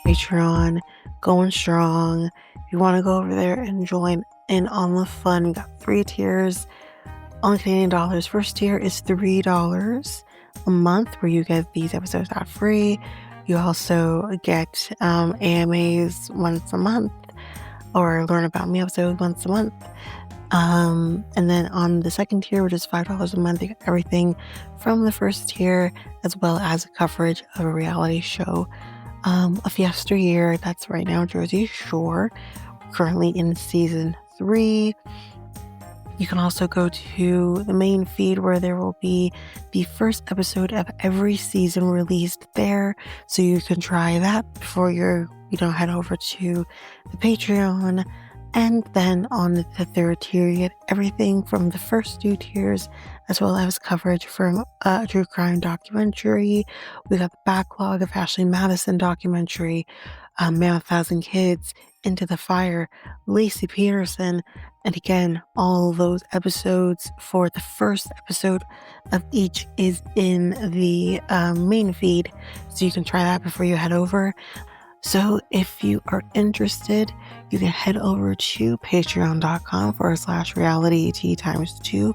Patreon, going strong. If you want to go over there and join in on the fun, we got 3 tiers on Canadian dollars. First tier is $3 a month, where you get these episodes ad free. You also get AMAs once a month, or learn about me episodes once a month. And then on the second tier, which is $5 a month, you get everything from the first tier, as well as coverage of a reality show of yesteryear. That's right now Jersey Shore, currently in season 3. You can also go to the main feed, where there will be the first episode of every season released there. So you can try that before you head over to the Patreon. And then on the third tier, you get everything from the first 2 tiers, as well as coverage from a true crime documentary. We got the backlog of Ashley Madison documentary, Man with 1,000 Kids, Into the Fire, Lacey Peterson, and again, all those episodes for the first episode of each is in the main feed, so you can try that before you head over. So if you are interested, you can head over to patreon.com/realityt times 2,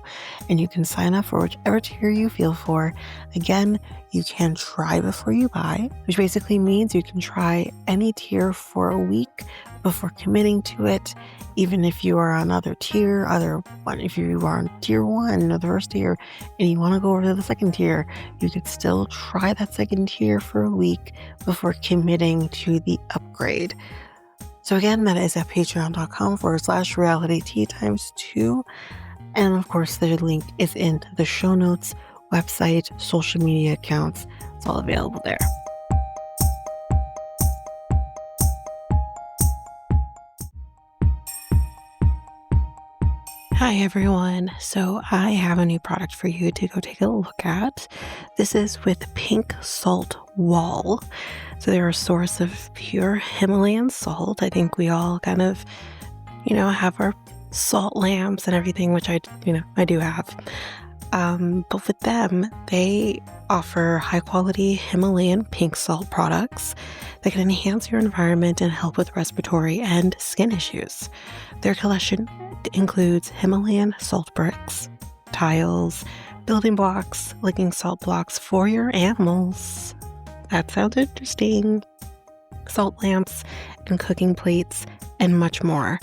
and you can sign up for whichever tier you feel for. Again, you can try before you buy, which basically means you can try any tier for a week before committing to it. Even if you are on other tier, if you are on tier 1 or the first tier and you want to go over to the second tier, you could still try that second tier for a week before committing to the upgrade. So again, that is at patreon.com/realityt times 2. And of course, the link is in the show notes, website, social media accounts. It's all available there. Hi everyone. So I have a new product for you to go take a look at. This is with Pink Salt Wall. So they're a source of pure Himalayan salt. I think we all kind of, have our salt lamps and everything, which I do have. But with them, they offer high quality Himalayan pink salt products that can enhance your environment and help with respiratory and skin issues. Their collection includes Himalayan salt bricks, tiles, building blocks, licking salt blocks for your animals. That sounds interesting. Salt lamps and cooking plates and much more.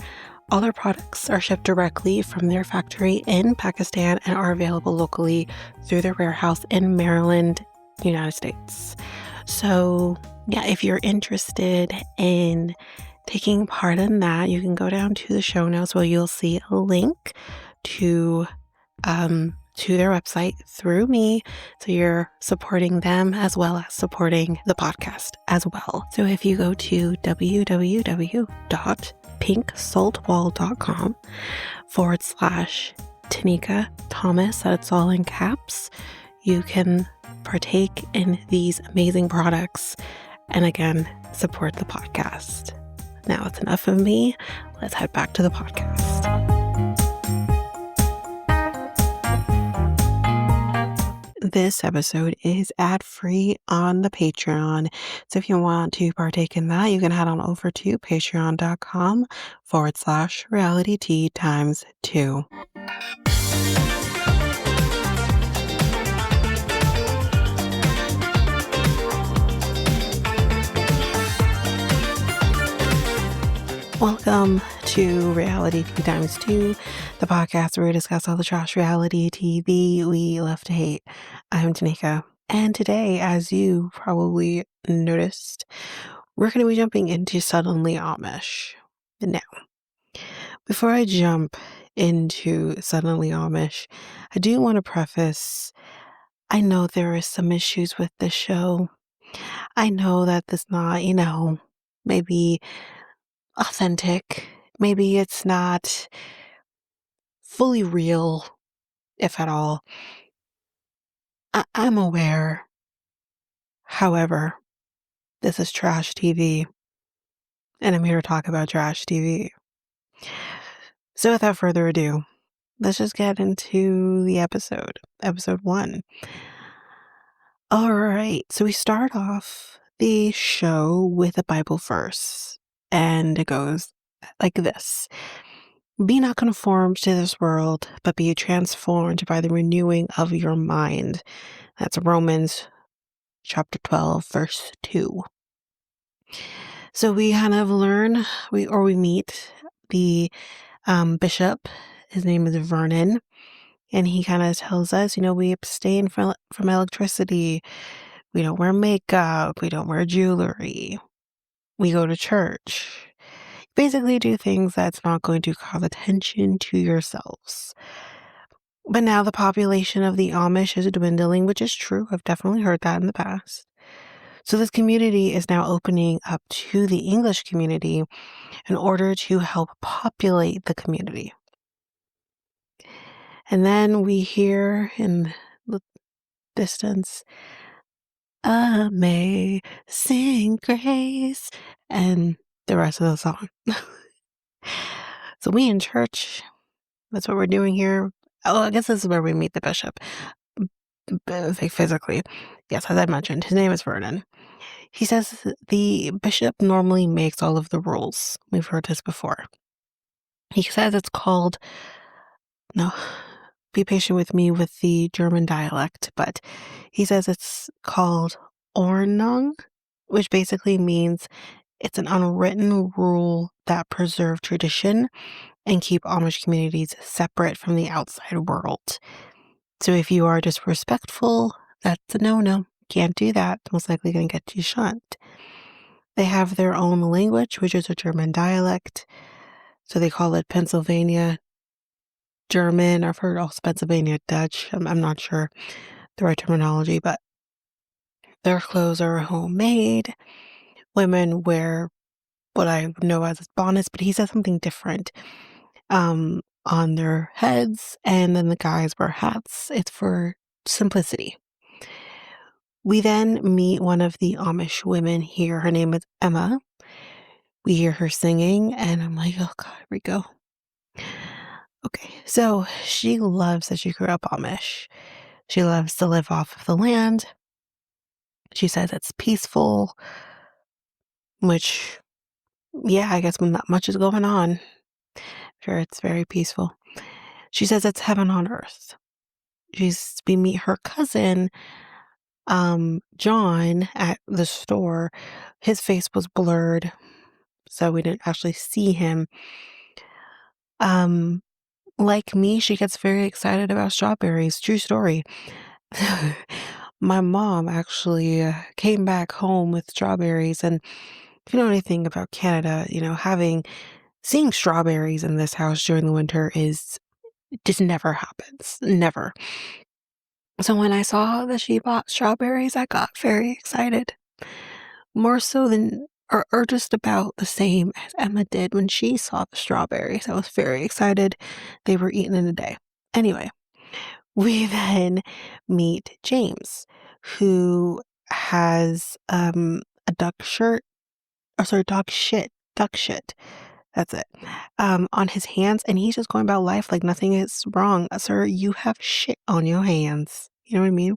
All their products are shipped directly from their factory in Pakistan and are available locally through their warehouse in Maryland, United States. So yeah, if you're interested in taking part in that, you can go down to the show notes where you'll see a link to their website through me. So you're supporting them as well as supporting the podcast as well. So if you go to www.pinksaltwall.com/Tanika Thomas, that's all in caps, you can partake in these amazing products and again, support the podcast. Now it's enough of me. Let's head back to the podcast. This episode is ad-free on the Patreon. So if you want to partake in that, you can head on over to patreon.com/realityt times 2. Welcome to Reality T times 2, the podcast where we discuss all the trash reality TV we love to hate. I'm Tanika, and today, as you probably noticed, we're going to be jumping into Suddenly Amish. Now, before I jump into Suddenly Amish, I do want to preface, I know there are some issues with this show. I know that it's not, maybe authentic. Maybe it's not fully real, if at all. I'm aware. However, this is trash TV, and I'm here to talk about trash TV. So without further ado, let's just get into the episode 1. All right, so we start off the show with a Bible verse, and it goes like this: Be not conformed to this world, but be transformed by the renewing of your mind. That's Romans chapter 12, verse 2. So we kind of learn, we meet the bishop. His name is Vernon, and he kind of tells us, we abstain from electricity. We don't wear makeup. We don't wear jewelry. We go to church. Basically, do things that's not going to cause attention to yourselves. But now the population of the Amish is dwindling, which is true. I've definitely heard that in the past. So this community is now opening up to the English community in order to help populate the community. And then we hear in the distance, Amazing Grace, and the rest of the song. So we in church, that's what we're doing here. Oh, I guess this is where we meet the bishop, like physically. Yes, as I mentioned, his name is Vernon. He says the bishop normally makes all of the rules. We've heard this before. He says it's called, no, be patient with me with the German dialect, but he says it's called Ordnung, which basically means it's an unwritten rule that preserve tradition and keep Amish communities separate from the outside world. So if you are disrespectful, that's a no-no. Can't do that. Most likely going to get you shot. They have their own language, which is a German dialect. So they call it Pennsylvania German. I've heard also Pennsylvania Dutch. I'm not sure the right terminology, but their clothes are homemade. Women wear what I know as bonnets, but he says something different on their heads, and then the guys wear hats. It's for simplicity. We then meet one of the Amish women here. Her name is Emma. We hear her singing, and I'm like, oh God, here we go. Okay, so she loves that she grew up Amish. She loves to live off of the land. She says it's peaceful, which, yeah, I guess when not much is going on, sure, it's very peaceful. She says it's heaven on earth. We meet her cousin, John, at the store. His face was blurred, so we didn't actually see him. Like me, she gets very excited about strawberries. True story. My mom actually came back home with strawberries, and if you know anything about Canada, seeing strawberries in this house during the winter is just never happens. Never. So when I saw that she bought strawberries, I got very excited. More so than, or just about the same as Emma did when she saw the strawberries. I was very excited. They were eaten in a day. Anyway, we then meet James, who has a duck shit. That's it. On his hands, and he's just going about life like nothing is wrong. Sir, you have shit on your hands. You know what I mean?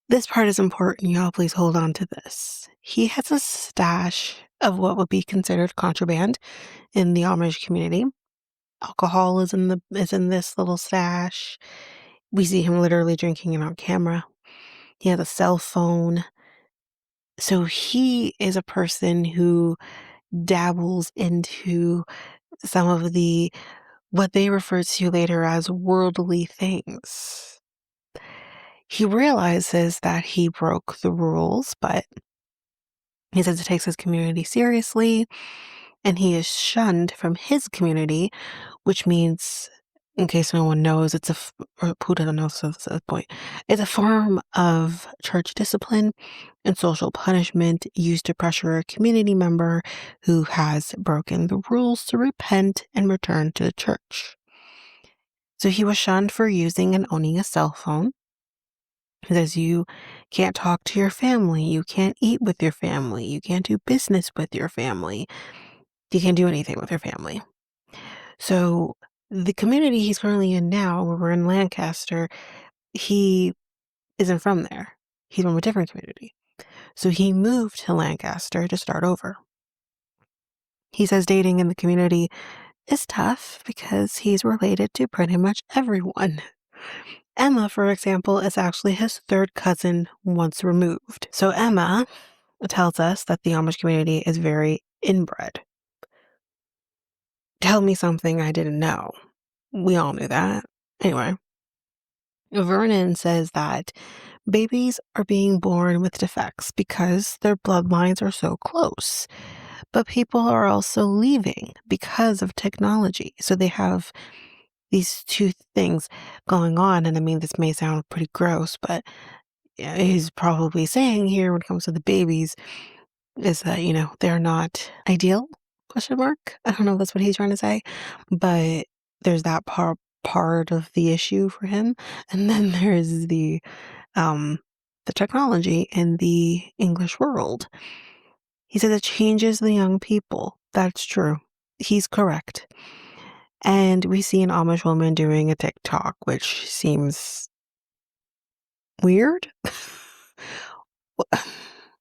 This part is important, y'all. Please hold on to this. He has a stash of what would be considered contraband in the Amish community. Alcohol is in this little stash. We see him literally drinking it on camera. He has a cell phone. So he is a person who dabbles into some of what they refer to later as worldly things. He realizes that he broke the rules, but he says he takes his community seriously, and he is shunned from his community, which means, in case no one knows, or who doesn't know, so that's the point, it's a form of church discipline and social punishment used to pressure a community member who has broken the rules to repent and return to the church. So he was shunned for using and owning a cell phone. He says you can't talk to your family, you can't eat with your family, you can't do business with your family, you can't do anything with your family. So the community he's currently in now, where we're in Lancaster, he isn't from there. He's from a different community. So he moved to Lancaster to start over. He says dating in the community is tough because he's related to pretty much everyone. Emma, for example, is actually his third cousin once removed. So Emma tells us that the Amish community is very inbred. Tell me something I didn't know. We all knew that. Anyway, Vernon says that babies are being born with defects because their bloodlines are so close. But people are also leaving because of technology. So they have these two things going on. And I mean, this may sound pretty gross, but he's probably saying here when it comes to the babies is that, they're not ideal, question mark. I don't know if that's what he's trying to say, but there's that part of the issue for him. And then there's the technology in the English world. He says it changes the young people. That's true. He's correct. And we see an Amish woman doing a TikTok, which seems weird.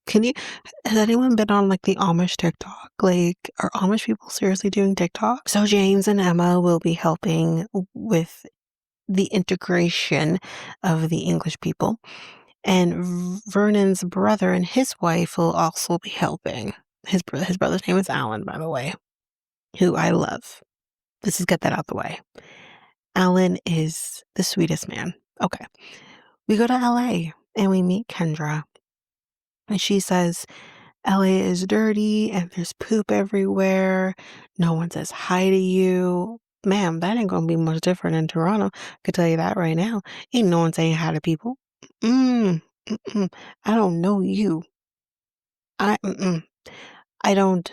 Has anyone been on like the Amish TikTok? Like, are Amish people seriously doing TikTok? So James and Emma will be helping with the integration of the English people. And Vernon's brother and his wife will also be helping. His brother's name is Alan, by the way, who I love. Let's just get that out the way. Alan is the sweetest man. Okay. We go to LA and we meet Kendra. And she says, LA is dirty and there's poop everywhere. No one says hi to you. Ma'am, that ain't gonna be much different in Toronto. I could tell you that right now. Ain't no one saying hi to people. Mm-mm. I don't know you. I mm-mm. I don't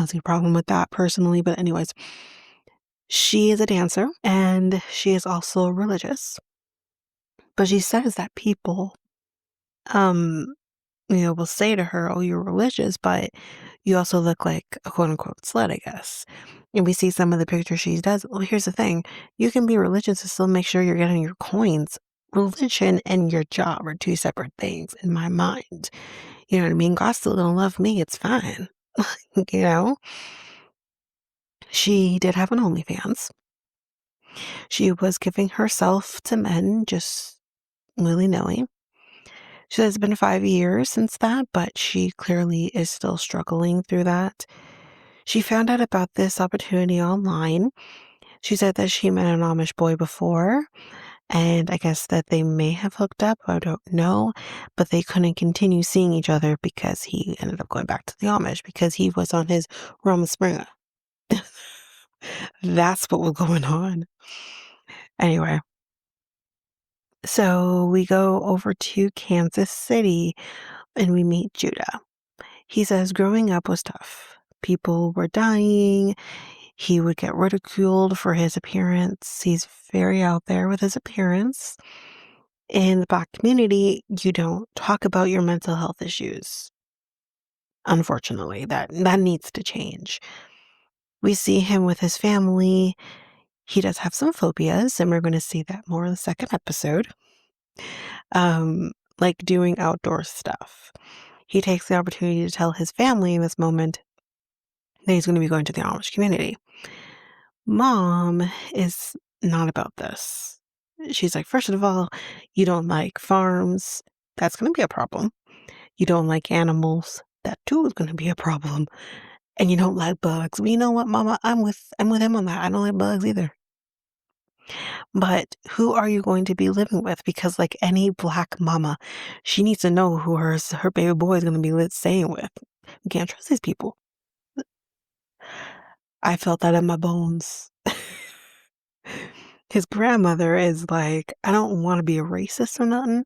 see a problem with that personally, but anyways, she is a dancer and she is also religious. But she says that people will say to her, "Oh, you're religious, but you also look like a quote unquote slut, I guess." And we see some of the pictures she does. Well, here's the thing. You can be religious and still make sure you're getting your coins. Religion and your job are two separate things in my mind. You know what I mean? God still don't love me. It's fine. you know? She did have an OnlyFans. She was giving herself to men just willy-nilly. She says it's been 5 years since that, but she clearly is still struggling through that. She found out about this opportunity online. She said that she met an Amish boy before, and I guess that they may have hooked up. I don't know, but they couldn't continue seeing each other because he ended up going back to the Amish because he was on his Rumspringa. That's what was going on. Anyway, so we go over to Kansas City and we meet Judah. He says growing up was tough. People were dying. He would get ridiculed for his appearance. He's very out there with his appearance. In the Black community, you don't talk about your mental health issues. Unfortunately, that needs to change. We see him with his family. He does have some phobias, and we're going to see that more in the second episode. Like doing outdoor stuff. He takes the opportunity to tell his family in this moment that he's going to be going to the Amish community. Mom is not about this. She's like, first of all, you don't like farms. That's going to be a problem. You don't like animals. That too is going to be a problem. And you don't like bugs. Well, you know what, Mama? I'm with him on that. I don't like bugs either. But who are you going to be living with? Because like any Black mama, she needs to know who her baby boy is going to be staying with. We can't trust these people. I felt that in my bones. His grandmother is like, I don't want to be a racist or nothing,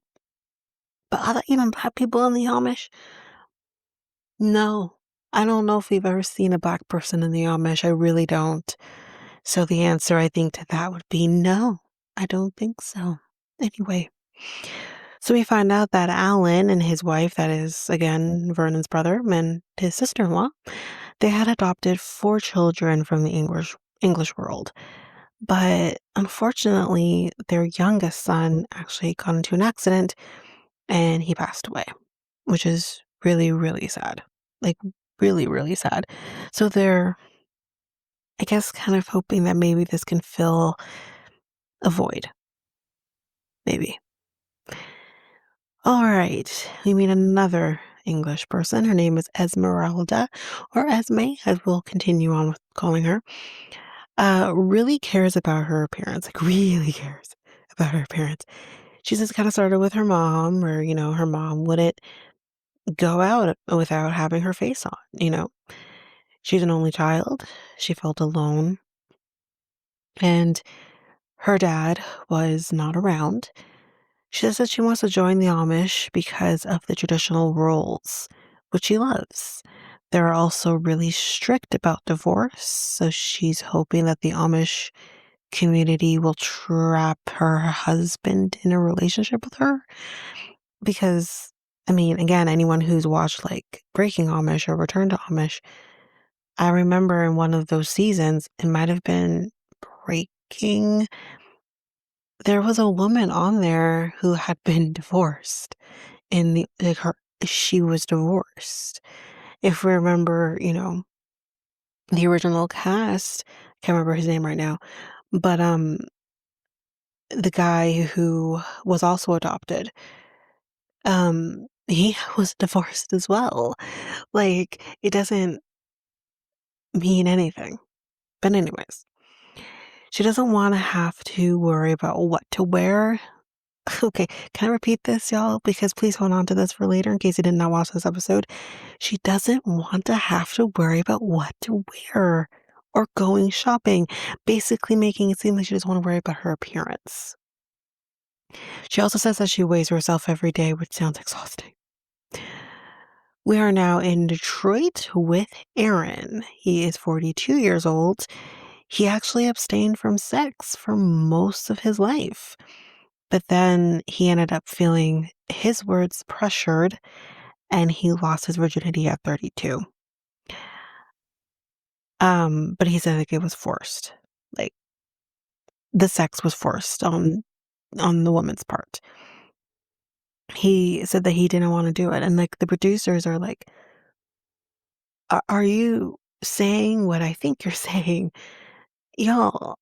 but are there even Black people in the Amish? No. I don't know if we've ever seen a Black person in the Amish. I really don't. So the answer, I think, to that would be no. I don't think so. Anyway, so we find out that Alan and his wife, that is, again, Vernon's brother, and his sister-in-law, they had adopted 4 children from the English world. But unfortunately, their youngest son actually got into an accident and he passed away. which is really, really sad. Like, really, really sad. So they're, I guess, kind of hoping that maybe this can fill a void. Maybe. All right. We meet another English person. Her name is Esmeralda, or Esme, as we'll continue on with calling her. Really cares about her appearance, like, really cares about her appearance. She just kind of started with her mom, where, her mom wouldn't go out without having her face on. She's an only child. She felt alone, and her dad was not around. She says that she wants to join the Amish because of the traditional roles, which she loves. They're also really strict about divorce, so she's hoping that the Amish community will trap her husband in a relationship with her. Because, I mean, again, anyone who's watched like Breaking Amish or Return to Amish, I remember in one of those seasons, it might have been Breaking, there was a woman on there who had been divorced. In the like her She was divorced. If we remember, the original cast, can't remember his name right now, but the guy who was also adopted, he was divorced as well. Like, it doesn't mean anything. But anyways, she doesn't want to have to worry about what to wear. Okay, can I repeat this, y'all? Because please hold on to this for later in case you did not watch this episode. She doesn't want to have to worry about what to wear or going shopping, basically making it seem like she doesn't want to worry about her appearance. She also says that she weighs herself every day, which sounds exhausting. We are now in Detroit with Aaron. He is 42 years old. He actually abstained from sex for most of his life. But then he ended up feeling, his words, pressured, and he lost his virginity at 32. But he said, like, it was forced. Like, the sex was forced on the woman's part. He said that he didn't want to do it. And like the producers are like, are you saying what I think you're saying? Y'all,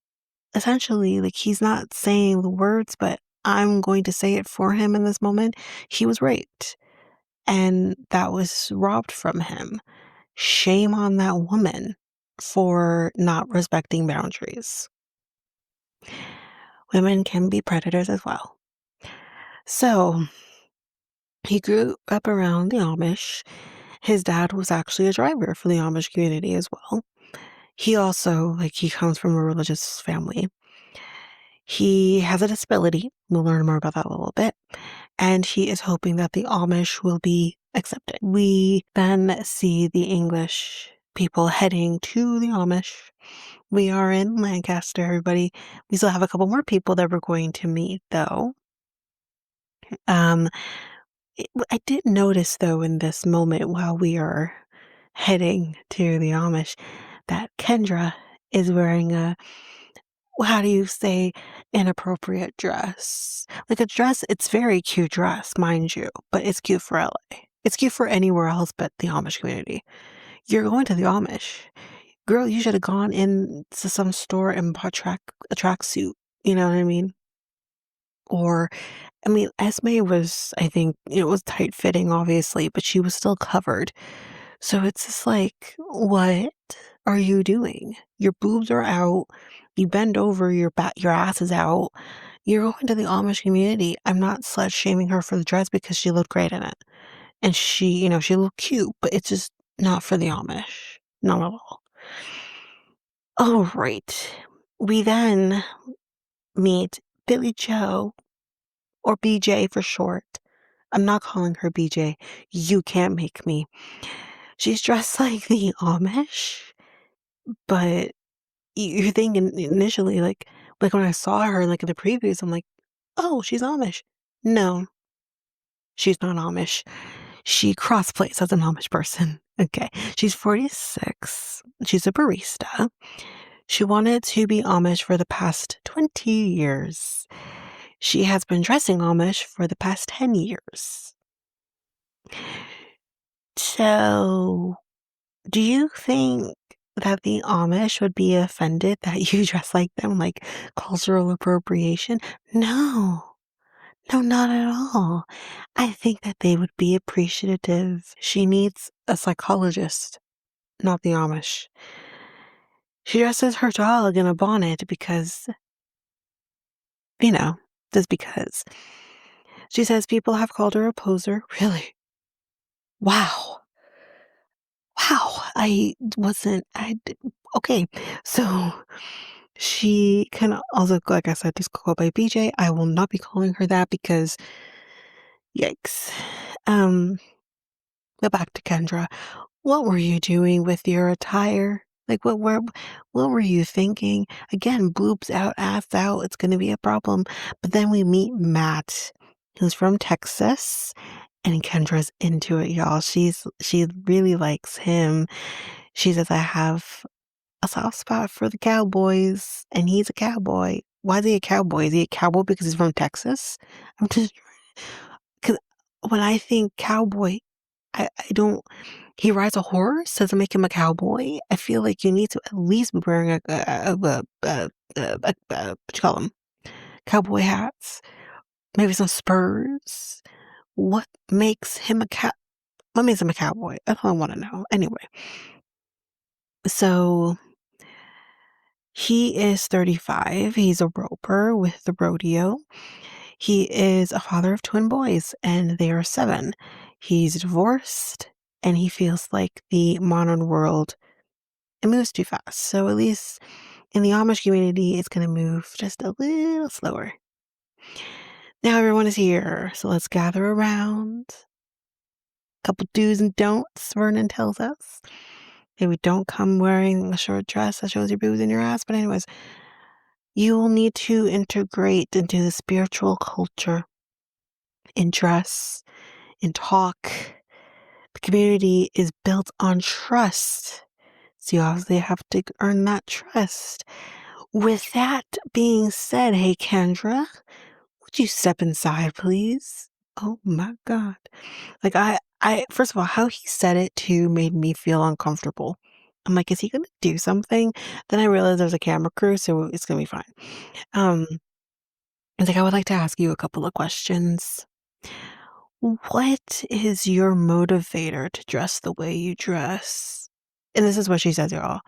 essentially, like, he's not saying the words, but I'm going to say it for him in this moment. He was raped, and that was robbed from him. Shame on that woman for not respecting boundaries. Women can be predators as well. So, he grew up around the Amish. His dad was actually a driver for the Amish community as well. He also, like, he comes from a religious family. He has a disability. We'll learn more about that a little bit. And he is hoping that the Amish will be accepted. We then see the English people heading to the Amish. We are in Lancaster, everybody. We still have a couple more people that we're going to meet, though. Um, I did notice, though, in this moment while we are heading to the Amish, that Kendra is wearing a, how do you say, inappropriate dress. Like, a dress, it's very cute dress, mind you, but it's cute for LA. It's cute for anywhere else but the Amish community. You're going to the Amish. Girl, you should have gone into some store and bought a tracksuit. You know what I mean? Or, I mean, Esme was, I think, it was tight fitting, obviously, but she was still covered. So it's just like, what are you doing? Your boobs are out. You bend over, your ass is out. You're going to the Amish community. I'm not slut shaming her for the dress because she looked great in it. And she looked cute, but it's just not for the Amish. Not at all. All right. We then meet Billy Joe, or BJ for short. I'm not calling her BJ. You can't make me. She's dressed like the Amish, but you're thinking initially, like when I saw her, like in the previews, I'm like, oh, she's Amish. No, she's not Amish. She crossplays as an Amish person. Okay. She's 46. She's a barista. She wanted to be Amish for the past 20 years. She has been dressing Amish for the past 10 years. So, do you think that the Amish would be offended that you dress like them, like cultural appropriation? No. No, not at all. I think that they would be appreciative. She needs a psychologist, not the Amish. She dresses her dog in a bonnet because, you know, just because. She says people have called her a poser. Really? Wow. Wow. Okay. So she can also, like I said, just go by BJ. I will not be calling her that because, yikes. Um, go back to Kendra. What were you doing with your attire? Like what were you thinking? Again, boobs out, ass out, it's gonna be a problem. But then we meet Matt, who's from Texas, and Kendra's into it, y'all. She really likes him. She says, I have a soft spot for the cowboys, and he's a cowboy. Why is he a cowboy? Is he a cowboy because he's from Texas? I'm just because when I think cowboy, I don't he rides a horse? Doesn't make him a cowboy? I feel like you need to at least be wearing what you call them? Cowboy hats, maybe some spurs. What makes him a what makes him a cowboy? I don't wanna know. Anyway, so he is 35. He's a roper with the rodeo. He is a father of twin boys, and they are 7. He's divorced, and he feels like the modern world, it moves too fast. So at least in the Amish community, it's going to move just a little slower. Now everyone is here, so let's gather around. Couple do's and don'ts, Vernon tells us. Maybe don't come wearing a short dress that shows your boobs and your ass. But anyways, you will need to integrate into the spiritual culture in dress, in talk. The community is built on trust. So you obviously have to earn that trust. With that being said, hey Kendra, would you step inside, please? Oh my God. Like I first of all, how he said it too made me feel uncomfortable. I'm like, is he gonna do something? Then I realized there's a camera crew, so it's gonna be fine. Um, it's like I would like to ask you a couple of questions. What is your motivator to dress the way you dress? And this is what she says, y'all,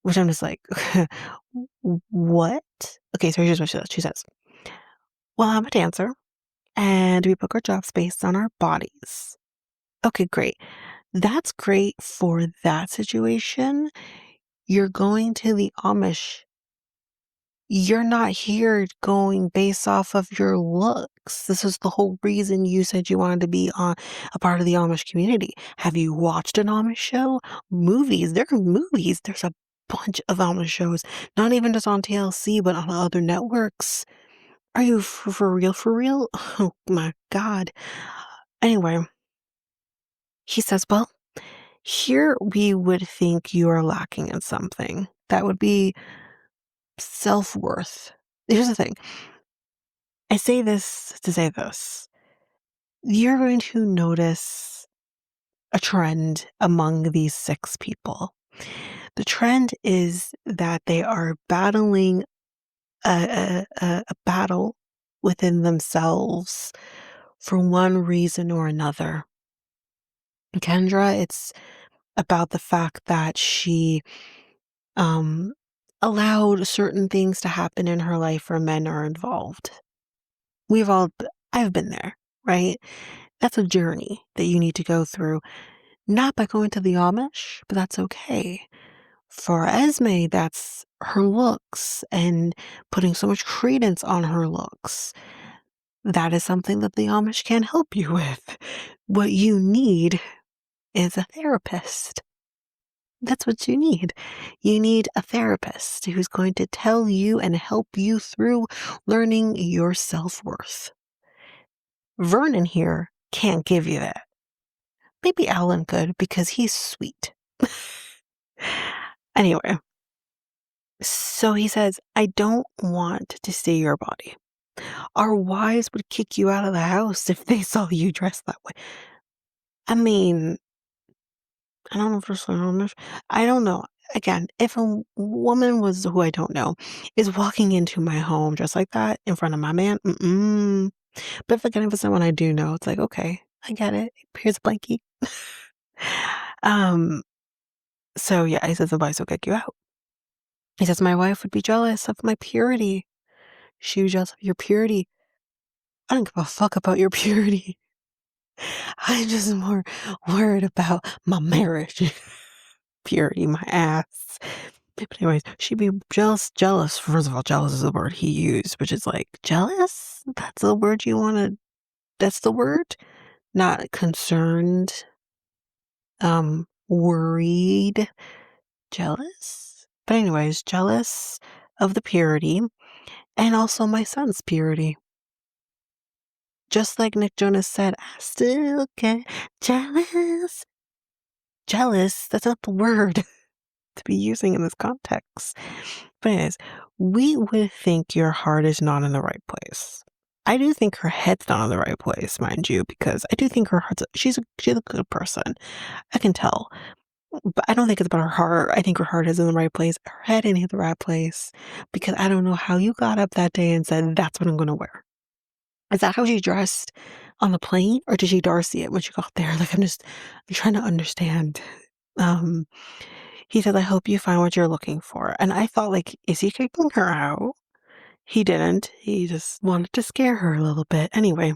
which I'm just like, what? Okay, so here's what she says. She says, well, I'm a dancer and we book our jobs based on our bodies. Okay, great. That's great for that situation. You're going to the Amish. You're not here going based off of your looks. This is the whole reason you said you wanted to be on a part of the Amish community. Have you watched an Amish show? Movies. There are movies. There's a bunch of Amish shows, not even just on TLC, but on other networks. Are you for real? For real? Oh my God. Anyway, he says, well, here we would think you are lacking in something. That would be self-worth. Here's the thing. I say this to say this. You're going to notice a trend among these 6 people. The trend is that they are battling a battle within themselves for one reason or another. Kendra, it's about the fact that she um, allowed certain things to happen in her life where men are involved. I've been there, right? That's a journey that you need to go through, not by going to the Amish, but that's okay. For Esme, that's her looks and putting so much credence on her looks. That is something that the Amish can help you with. What you need is a therapist. That's what you need. You need a therapist who's going to tell you and help you through learning your self-worth. Vernon here can't give you that. Maybe Alan could because he's sweet. Anyway, so he says, I don't want to see your body. Our wives would kick you out of the house if they saw you dressed that way. I mean, I don't know if there's Amish. I don't know. Again, if a woman was who I don't know is walking into my home just like that in front of my man, mm-mm. But if again, if it's someone I do know, it's like, okay, I get it. Here's a blankie. Um, so yeah, he says the boys will kick you out. He says my wife would be jealous of my purity. She was jealous of your purity. I don't give a fuck about your purity. I'm just more worried about my marriage. Purity, my ass. But anyways, she'd be jealous. First of all, jealous is the word he used, which is like, jealous? That's the word you want to, that's the word? Not concerned, worried, jealous? But anyways, jealous of the purity and also my son's purity. Just like Nick Jonas said, I still get jealous. Jealous, that's not the word to be using in this context. But anyways, we would think your heart is not in the right place. I do think her head's not in the right place, mind you, because I do think her heart's she's a good person. I can tell. But I don't think it's about her heart. I think her heart is in the right place. Her head ain't in the right place. Because I don't know how you got up that day and said, that's what I'm gonna wear. Is that how she dressed on the plane? Or did she Darcy it when she got there? Like I'm trying to understand. Um he said, I hope you find what you're looking for. And I thought, like, is he kicking her out? He didn't. He just wanted to scare her a little bit. Anyway,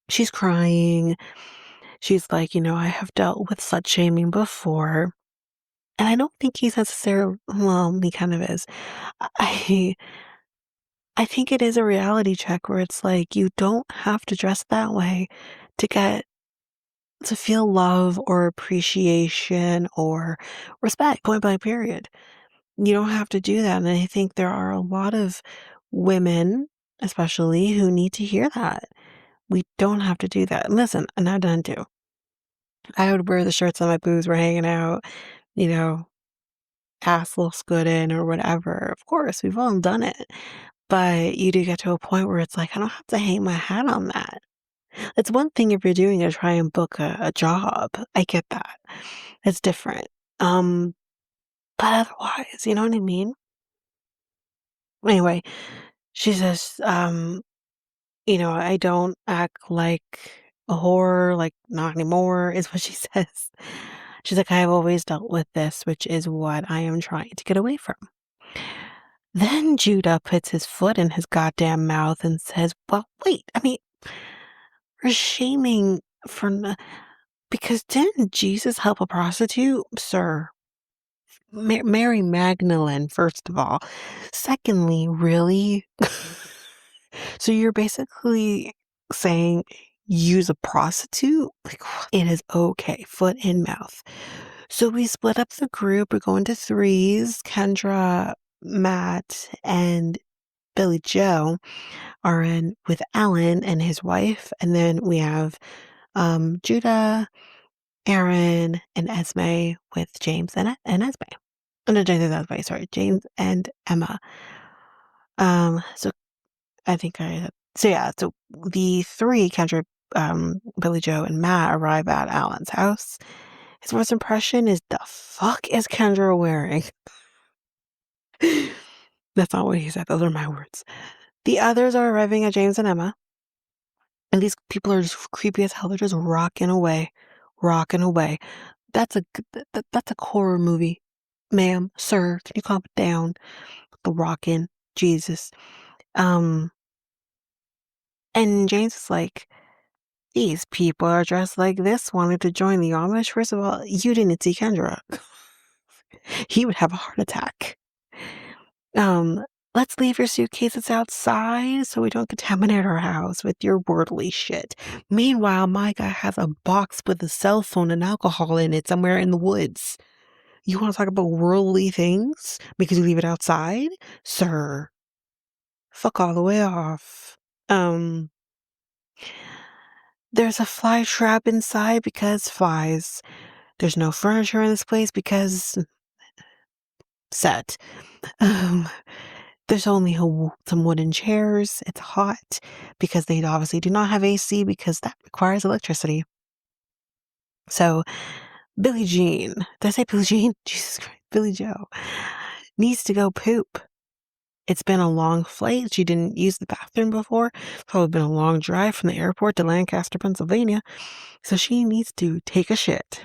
she's crying. She's like, I have dealt with slut shaming before. And I don't think he's necessarily, well, he kind of is. I, I think it is a reality check where it's like, you don't have to dress that way to to feel love or appreciation or respect, point blank, period. You don't have to do that, and I think there are a lot of women, especially, who need to hear that. We don't have to do that. And listen, and I've done too. I would wear the shirts on my boobs were hanging out, you know, ass looks good in or whatever. Of course, we've all done it. But you do get to a point where it's like, I don't have to hang my hat on that. It's one thing if you're doing to try and book a job. I get that. It's different. Um, but otherwise, you know what I mean? Anyway, she says, I don't act like a whore, like not anymore, is what she says. She's like, I have always dealt with this, which is what I am trying to get away from. Then Judah puts his foot in his goddamn mouth and says, well, wait, I mean, we're shaming for, because didn't Jesus help a prostitute? Sir, Mary Magdalene, first of all. Secondly, really? So you're basically saying use a prostitute? Like, it is okay, foot in mouth. So we split up the group. We're going to threes. Kendra, Matt, and Billy Joe are in with Alan and his wife. And then we have Judah, Aaron, and Esme with James and Esme. Oh, no, James and Esme, sorry. James and Emma. So I think so yeah, so the three, Kendra, Billy Joe, and Matt arrive at Alan's house. His first impression is, the fuck is Kendra wearing? That's not what he said. Those are my words. The others are arriving at James and Emma. And these people are just creepy as hell. They're just rocking away. Rocking away. That's a horror movie. Ma'am, sir, can you calm it down? The rocking. Jesus. And James is like, these people are dressed like this, wanted to join the Amish. First of all, you didn't see Kendra. He would have a heart attack. Let's leave your suitcases outside so we don't contaminate our house with your worldly shit. Meanwhile, my guy has a box with a cell phone and alcohol in it somewhere in the woods. You want to talk about worldly things because you leave it outside? Sir, fuck all the way off. There's a fly trap inside because flies. There's no furniture in this place because set. Um, there's only some wooden chairs. It's hot because they obviously do not have AC because that requires electricity. So Billie Jean. Did I say Billie Jean? Jesus Christ. Billie Joe needs to go poop. It's been a long flight. She didn't use the bathroom before. It's probably been a long drive from the airport to Lancaster, Pennsylvania. So she needs to take a shit.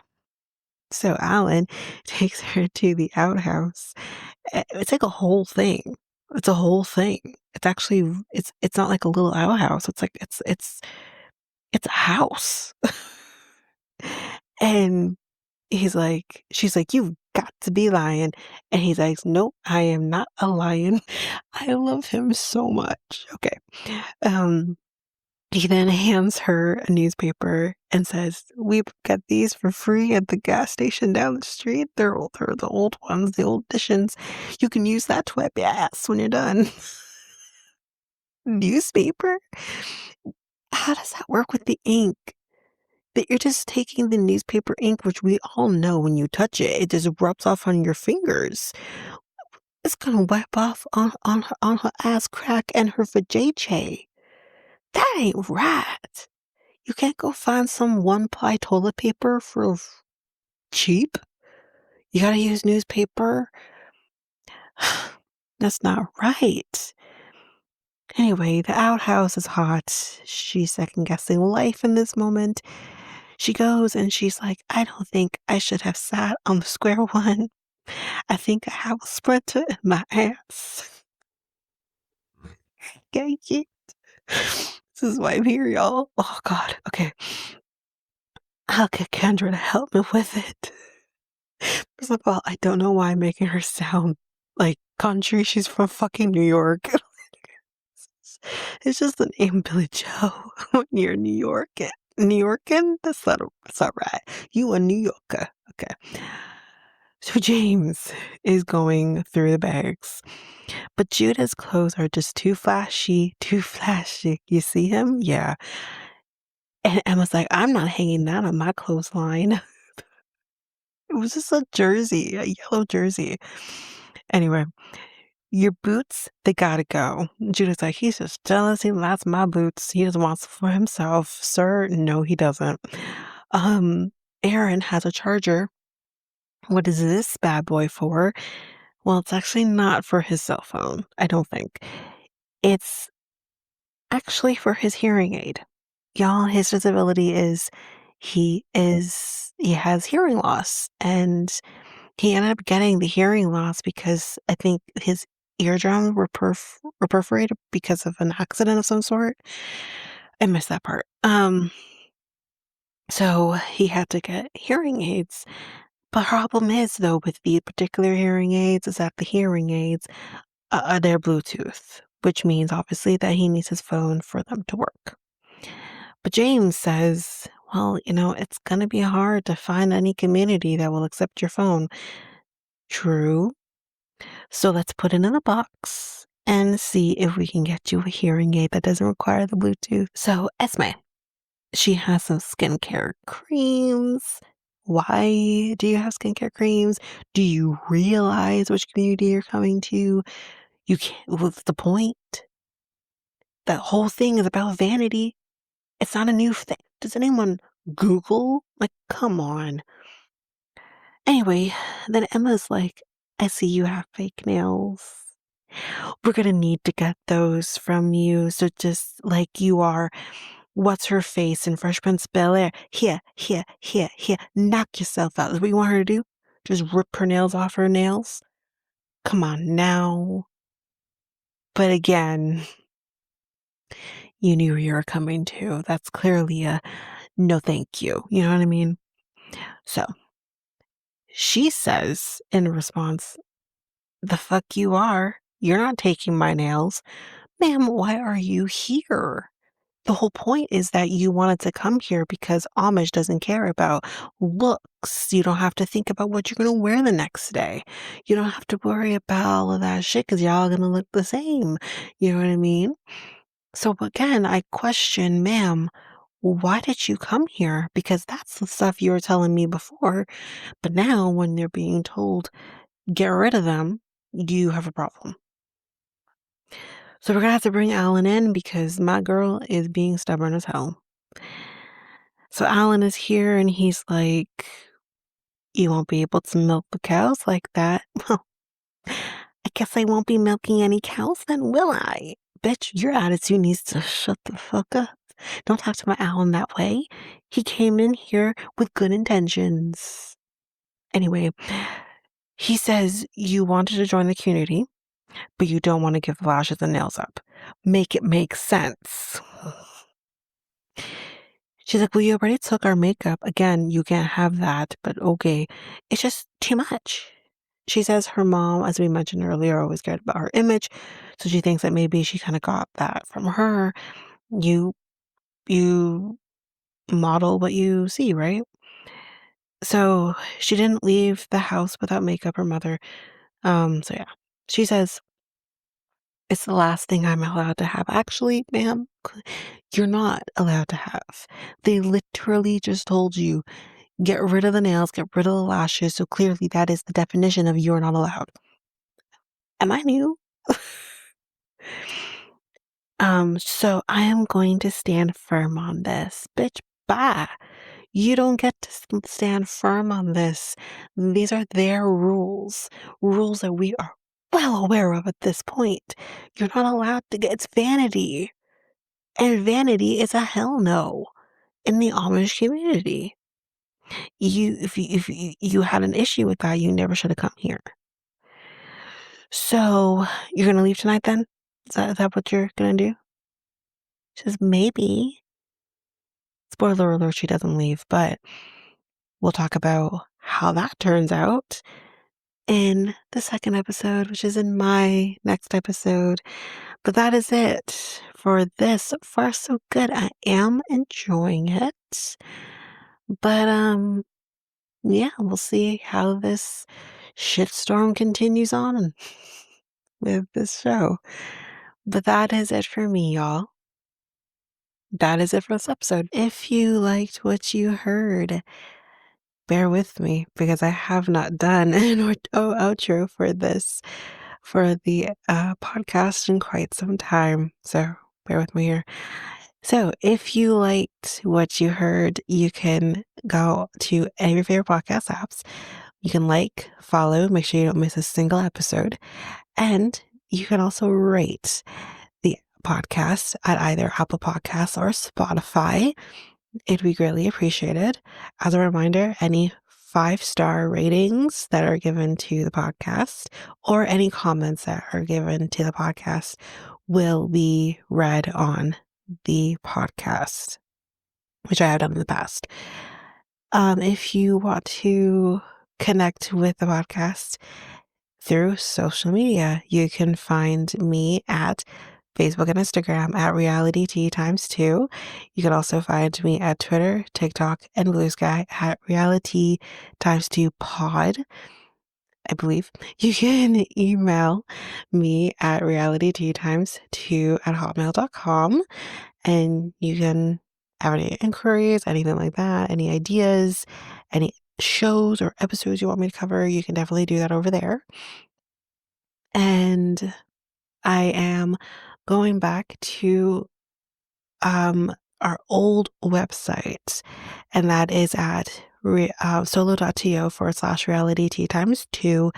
So Alan takes her to the outhouse. It's like a whole thing. It's a whole thing. It's actually it's not like a little outhouse. It's like it's a house. And she's like, "You've got to be lying." And he's like, "Nope, I am not a lion." I love him so much. Okay. Um, he then hands her a newspaper and says, "We've got these for free at the gas station down the street. They're the old ones, the old editions. You can use that to wipe your ass when you're done." Newspaper? How does that work with the ink? That you're just taking the newspaper ink, which we all know when you touch it, it just rubs off on your fingers. It's gonna wipe off on her ass crack and her vajayjay. That ain't right. You can't go find some one-ply toilet paper for cheap. You gotta use newspaper. That's not right. Anyway, the outhouse is hot. She's second-guessing life in this moment. She goes and she's like, "I don't think I should have sat on the square one. I think I have a splinter in my ass." Okay, yeah. This is why I'm here, y'all. Oh, God. Okay. I'll get Kendra to help me with it. First of all, I don't know why I'm making her sound like country. She's from fucking New York. It's just the name Billy Joe when you're New York. New Yorkin? That's not right. You a New Yorker. Okay. So James is going through the bags. But Judah's clothes are just too flashy, too flashy. You see him? Yeah. And Emma's like, "I'm not hanging that on my clothesline." It was just a jersey, a yellow jersey. Anyway, "Your boots, they gotta go." Judah's like, "He's just jealous. He likes my boots. He just wants for himself." Sir, no, he doesn't. Aaron has a charger. What is this bad boy for? Well, it's actually not for his cell phone, I don't think. It's actually for his hearing aid. Y'all, his disability is he has hearing loss, and he ended up getting the hearing loss because I think his eardrums were perforated because of an accident of some sort. I missed that part. So he had to get hearing aids. The problem is, though, with the particular hearing aids is that the hearing aids, they're Bluetooth, which means obviously that he needs his phone for them to work. But James says, "Well, it's going to be hard to find any community that will accept your phone." True. So let's put it in a box and see if we can get you a hearing aid that doesn't require the Bluetooth. So Esme, she has some skincare creams. Why do you have skincare creams? Do you realize which community you're coming to? You can't, what's the point? That whole thing is about vanity. It's not a new thing. Does anyone Google? Like, come on. Anyway, then Emma's like, "I see you have fake nails. We're gonna need to get those from you. So just like you are, what's her face in Fresh Prince of Bel-Air? Here, here, here, here. Knock yourself out." Is what you want her to do? Just rip her nails off her nails? Come on now. But again, you knew you were coming to. That's clearly a no thank you. You know what I mean? So she says in response, "The fuck you are. You're not taking my nails. Ma'am, why are you here? The whole point is that you wanted to come here because Amish doesn't care about looks. You don't have to think about what you're going to wear the next day. You don't have to worry about all of that shit because y'all going to look the same." You know what I mean? So again, I question, "Ma'am, why did you come here? Because that's the stuff you were telling me before. But now when they're being told, get rid of them, you have a problem." So we're gonna have to bring Alan in because my girl is being stubborn as hell. So Alan is here and he's like, You won't be able to milk the cows like that. Well, I guess I won't be milking any cows then, will I? Bitch, your attitude needs to shut the fuck up. Don't talk to my Alan that way. He came in here with good intentions. Anyway, he says you wanted to join the community, but you don't want to give the lashes and nails up. Make it make sense. She's like, well, you already took our makeup. Again, you can't have that, but okay. It's just too much. She says her mom, as we mentioned earlier, always cared about her image. So she thinks that maybe she kind of got that from her. You model what you see, right? So she didn't leave the house without makeup, her mother. So yeah. She says, it's the last thing I'm allowed to have. Actually, ma'am, you're not allowed to have. They literally just told you, get rid of the nails, get rid of the lashes. So clearly that is the definition of you're not allowed. Am I new? So I am going to stand firm on this. Bitch, bye. You don't get to stand firm on this. These are their rules, rules that we are well aware of at this point. You're not allowed to get, it's vanity. And vanity is a hell no in the Amish community. If you had an issue with that, you never should have come here. So you're gonna leave tonight then? Is that what you're gonna do? She says, maybe. Spoiler alert, she doesn't leave, but we'll talk about how that turns out in the second episode, which is in my next episode. But that is it for this. So far, so good. I am enjoying it. But yeah, we'll see how this shitstorm continues on with this show. But that is it for me, y'all. That is it for this episode. If you liked what you heard, bear with me because I have not done an outro for this, for the podcast in quite some time. So bear with me here. So if you liked what you heard, you can go to any of your favorite podcast apps. You can like, follow, make sure you don't miss a single episode. And you can also rate the podcast at either Apple Podcasts or Spotify. It'd be greatly appreciated. As a reminder, any 5-star ratings that are given to the podcast or any comments that are given to the podcast will be read on the podcast, which I have done in the past. If you want to connect with the podcast through social media, you can find me at Facebook and Instagram at Reality T times 2. You can also find me at Twitter, TikTok, and Blue Sky at Reality times 2 pod. I believe you can email me at realityt times 2 at hotmail.com, and you can have any inquiries, anything like that, any ideas, any shows or episodes you want me to cover, you can definitely do that over there. And I am going back to our old website, and that is at solo.to/reality t times 2.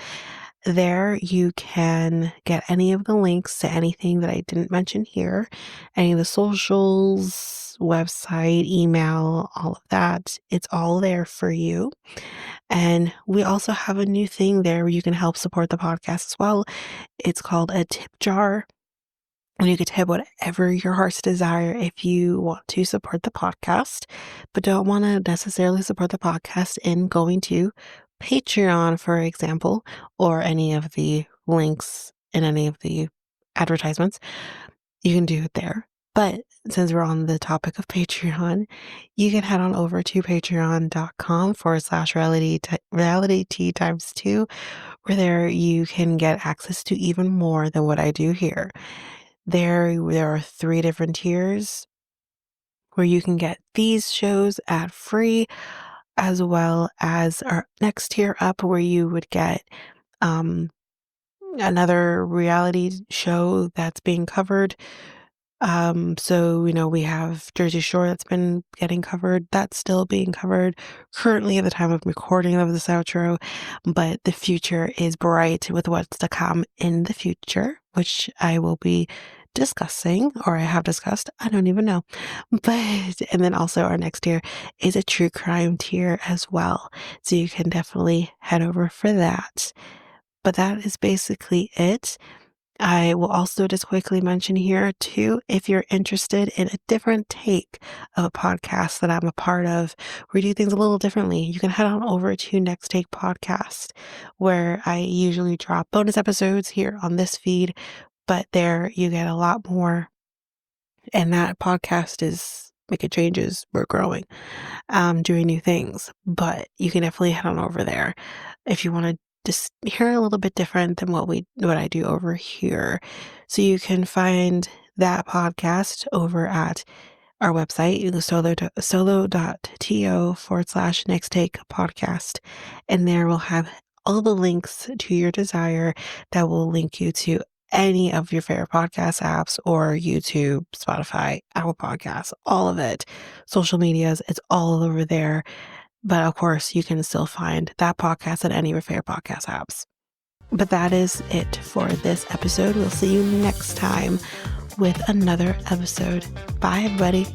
There you can get any of the links to anything that I didn't mention here, any of the socials, website, email, all of that. It's all there for you. And we also have a new thing there where you can help support the podcast as well. It's called a tip jar. And you can tip whatever your heart's desire if you want to support the podcast, but don't want to necessarily support the podcast in going to Patreon, for example, or any of the links in any of the advertisements. You can do it there. But since we're on the topic of Patreon, you can head on over to patreon.com/reality t times 2, where there you can get access to even more than what I do here. There are 3 different tiers where you can get these shows ad free, as well as our next tier up where you would get another reality show that's being covered So, we have Jersey Shore that's been getting covered. That's still being covered currently at the time of recording of this outro, but the future is bright with what's to come in the future, which I will be discussing, or I have discussed. I don't even know. And then also our next tier is a true crime tier as well. So you can definitely head over for that. But that is basically it. I will also just quickly mention here too, if you're interested in a different take of a podcast that I'm a part of, we do things a little differently. You can head on over to Next Take Podcast, where I usually drop bonus episodes here on this feed, but there you get a lot more. And that podcast is making changes. We're growing, doing new things, but you can definitely head on over there if you want to just hear a little bit different than what I do over here. So you can find that podcast over at our website, solo.to/next take podcast. And there we'll have all the links to your desire that will link you to any of your favorite podcast apps or YouTube, Spotify, Apple Podcasts, all of it. Social medias, it's all over there. But of course, you can still find that podcast at any of your favorite podcast apps. But that is it for this episode. We'll see you next time with another episode. Bye, everybody.